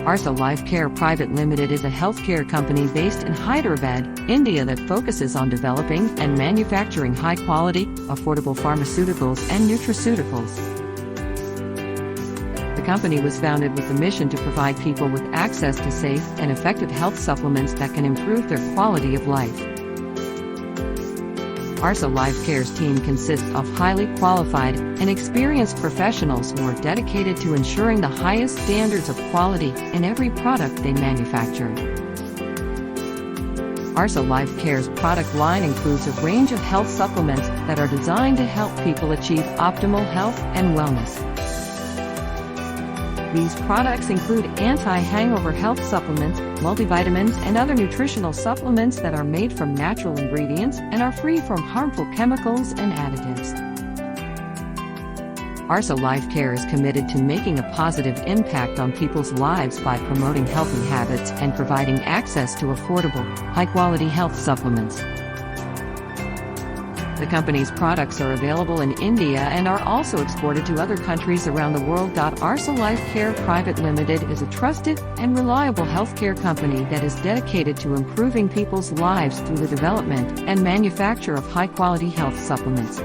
ARSA Life Care Private Limited is a healthcare company based in Hyderabad, India that focuses on developing and manufacturing high-quality, affordable pharmaceuticals and nutraceuticals. The company was founded with the mission to provide people with access to safe and effective health supplements that can improve their quality of life. ARSA Life Care's team consists of highly qualified and experienced professionals who are dedicated to ensuring the highest standards of quality in every product they manufacture. ARSA Life Care's product line includes a range of health supplements that are designed to help people achieve optimal health and wellness. These products include anti-hangover health supplements, multivitamins, and other nutritional supplements that are made from natural ingredients and are free from harmful chemicals and additives. ARSA Life Care is committed to making a positive impact on people's lives by promoting healthy habits and providing access to affordable, high-quality health supplements. The company's products are available in India and are also exported to other countries around the world. ARSA Life Care Private Limited is a trusted and reliable healthcare company that is dedicated to improving people's lives through the development and manufacture of high-quality health supplements.